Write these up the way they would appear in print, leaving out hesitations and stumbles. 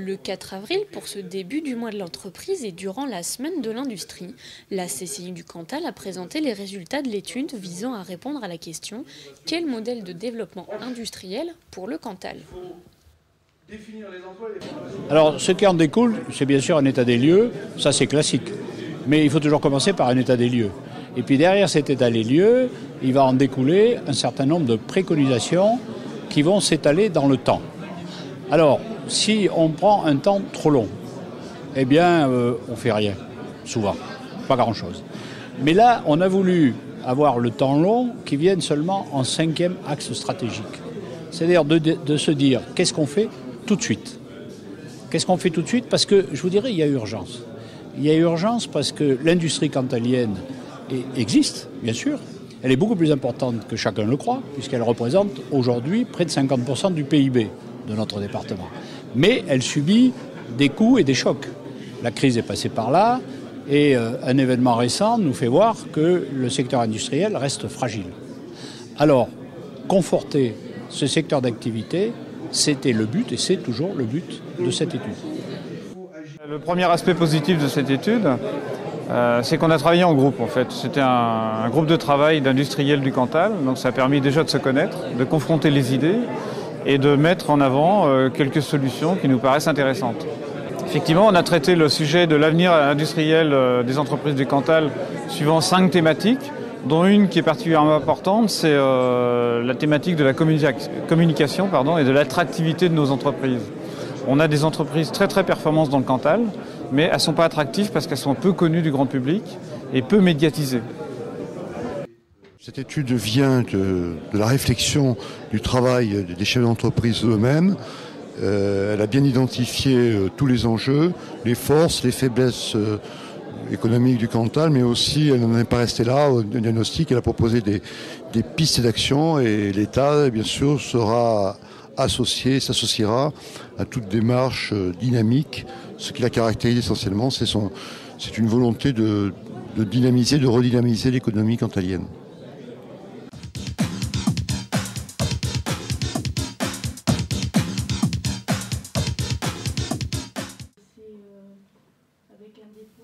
Le 4 avril, pour ce début du mois de l'entreprise et durant la semaine de l'industrie, la CCI du Cantal a présenté les résultats de l'étude visant à répondre à la question « Quel modèle de développement industriel pour le Cantal ?» Alors, ce qui en découle, c'est bien sûr un état des lieux, ça c'est classique. Mais il faut toujours commencer par un état des lieux. Et puis derrière cet état des lieux, il va en découler un certain nombre de préconisations qui vont s'étaler dans le temps. Alors, si on prend un temps trop long, eh bien, on ne fait rien, souvent, pas grand-chose. Mais là, on a voulu avoir le temps long qui vienne seulement en 5e axe stratégique. C'est-à-dire de se dire, qu'est-ce qu'on fait tout de suite ? Qu'est-ce qu'on fait tout de suite ? Parce que, je vous dirais, il y a urgence. Il y a urgence parce que l'industrie cantalienne existe, bien sûr. Elle est beaucoup plus importante que chacun le croit, puisqu'elle représente aujourd'hui près de 50% du PIB de notre département. Mais elle subit des coups et des chocs. La crise est passée par là, et un événement récent nous fait voir que le secteur industriel reste fragile. Alors, conforter ce secteur d'activité, c'était le but, et c'est toujours le but de cette étude. Le premier aspect positif de cette étude, c'est qu'on a travaillé en groupe en fait. C'était un groupe de travail d'industriels du Cantal, donc ça a permis déjà de se connaître, de confronter les idées et de mettre en avant quelques solutions qui nous paraissent intéressantes. Effectivement, on a traité le sujet de l'avenir industriel des entreprises du Cantal suivant 5 thématiques, dont une qui est particulièrement importante, c'est la thématique de la communication et de l'attractivité de nos entreprises. On a des entreprises très très performantes dans le Cantal, mais elles ne sont pas attractives parce qu'elles sont peu connues du grand public et peu médiatisées. Cette étude vient de la réflexion du travail des chefs d'entreprise eux-mêmes. Elle a bien identifié tous les enjeux, les forces, les faiblesses économiques du Cantal, mais aussi elle n'en est pas restée là au diagnostic. Elle a proposé des pistes d'action et l'État, bien sûr, sera associé, s'associera à toute démarche dynamique. Ce qui la caractérise essentiellement, c'est une volonté de dynamiser, de redynamiser l'économie cantalienne.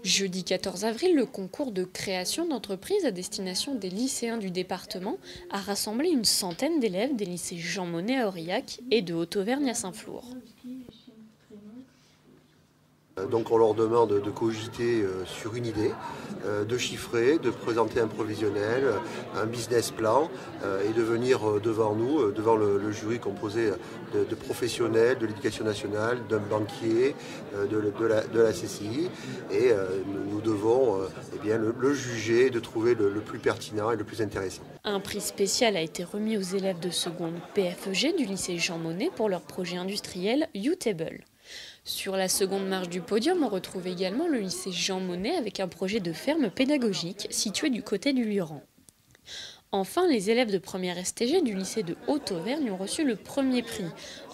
Jeudi 14 avril, le concours de création d'entreprises à destination des lycéens du département a rassemblé une centaine d'élèves des lycées Jean Monnet à Aurillac et de Haute-Auvergne à Saint-Flour. Donc on leur demande de cogiter sur une idée, de chiffrer, de présenter un provisionnel, un business plan et de venir devant nous, devant le jury composé de professionnels, de l'éducation nationale, d'un banquier, de la CCI. Et nous devons le juger, de trouver le plus pertinent et le plus intéressant. Un prix spécial a été remis aux élèves de seconde PFEG du lycée Jean Monnet pour leur projet industriel U-Table. Sur la seconde marche du podium, on retrouve également le lycée Jean Monnet avec un projet de ferme pédagogique situé du côté du Lioran. Enfin, les élèves de première STG du lycée de Haute-Auvergne ont reçu le premier prix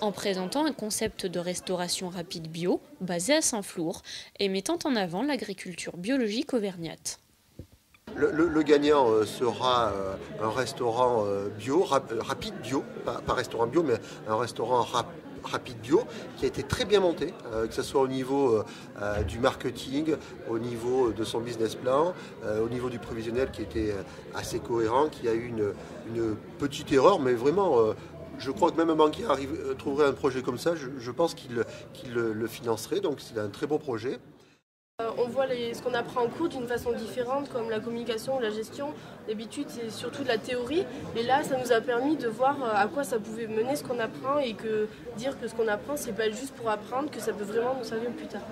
en présentant un concept de restauration rapide bio basé à Saint-Flour et mettant en avant l'agriculture biologique auvergnate. Le gagnant sera un restaurant bio, rapide bio, pas restaurant bio, mais un restaurant rapide bio qui a été très bien monté, que ce soit au niveau du marketing, au niveau de son business plan, au niveau du prévisionnel qui était assez cohérent, qui a eu une petite erreur, mais vraiment je crois que même un banquier trouverait un projet comme ça, je pense qu'il le financerait, donc c'est un très beau projet. On voit ce qu'on apprend en cours d'une façon différente, comme la communication ou la gestion. D'habitude, c'est surtout de la théorie. Et là, ça nous a permis de voir à quoi ça pouvait mener ce qu'on apprend et dire que ce qu'on apprend, c'est pas juste pour apprendre, que ça peut vraiment nous servir plus tard.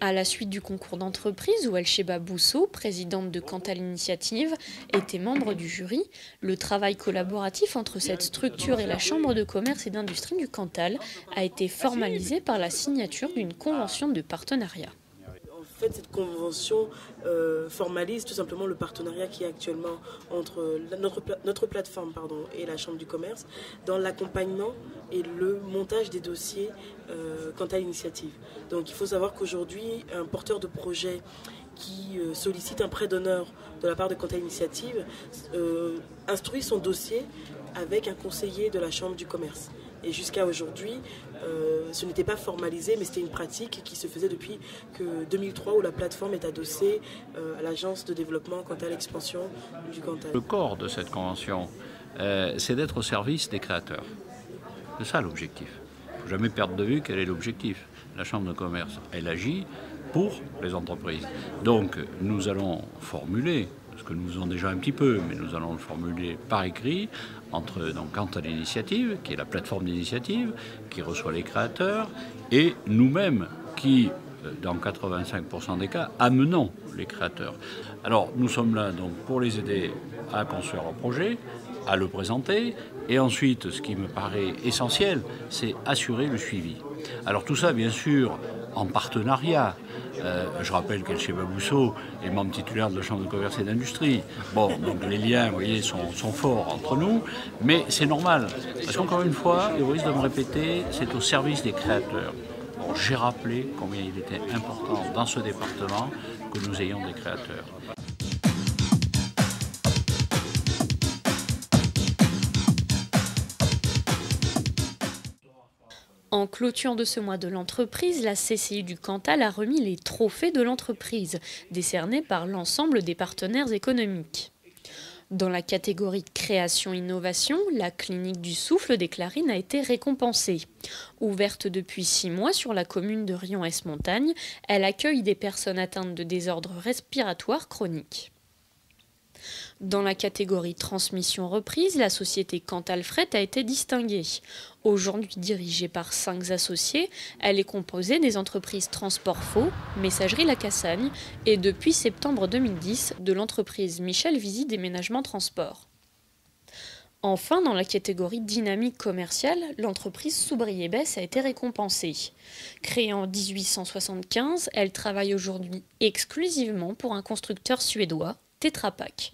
À la suite du concours d'entreprise où Elcheba Bousso, présidente de Cantal Initiative, était membre du jury, le travail collaboratif entre cette structure et la Chambre de commerce et d'industrie du Cantal a été formalisé par la signature d'une convention de partenariat. fait, cette convention formalise tout simplement le partenariat qui est actuellement entre notre plateforme et la Chambre du commerce dans l'accompagnement et le montage des dossiers quant à l'initiative. Donc il faut savoir qu'aujourd'hui, un porteur de projet qui sollicite un prêt d'honneur de la part de Quanta Initiative instruit son dossier avec un conseiller de la Chambre du commerce. Et jusqu'à aujourd'hui, ce n'était pas formalisé, mais c'était une pratique qui se faisait depuis 2003 où la plateforme est adossée à l'agence de développement quant à l'expansion du Cantal. Le corps de cette convention, c'est d'être au service des créateurs. C'est ça l'objectif. Il ne faut jamais perdre de vue quel est l'objectif. La Chambre de commerce, elle agit pour les entreprises. Donc nous allons formuler, ce que nous faisons déjà un petit peu, mais nous allons le formuler par écrit, entre Quanta l'initiative, qui est la plateforme d'initiative, qui reçoit les créateurs, et nous-mêmes qui, dans 85% des cas, amenons les créateurs. Alors nous sommes là donc pour les aider à construire leur projet, à le présenter, et ensuite, ce qui me paraît essentiel, c'est assurer le suivi. Alors tout ça, bien sûr, en partenariat. Je rappelle qu'Elche Babousso est membre titulaire de la Chambre de commerce et d'industrie. Bon, donc les liens, vous voyez, sont forts entre nous, mais c'est normal. Parce qu'encore une fois, et au risque de me répéter, c'est au service des créateurs. Bon, j'ai rappelé combien il était important dans ce département que nous ayons des créateurs. En clôture de ce mois de l'entreprise, la CCI du Cantal a remis les trophées de l'entreprise, décernés par l'ensemble des partenaires économiques. Dans la catégorie création-innovation, la clinique du souffle des Clarines a été récompensée. Ouverte depuis 6 mois sur la commune de Rion-Est-Montagne, elle accueille des personnes atteintes de désordres respiratoires chroniques. Dans la catégorie transmission reprise, la société Cantal Fret a été distinguée. Aujourd'hui dirigée par 5 associés, elle est composée des entreprises Transport Faux, Messagerie La Cassagne et depuis septembre 2010 de l'entreprise Michel Visy Déménagement Transport. Enfin, dans la catégorie dynamique commerciale, l'entreprise Soubrier-Besse a été récompensée. Créée en 1875, elle travaille aujourd'hui exclusivement pour un constructeur suédois, Tetra Pak.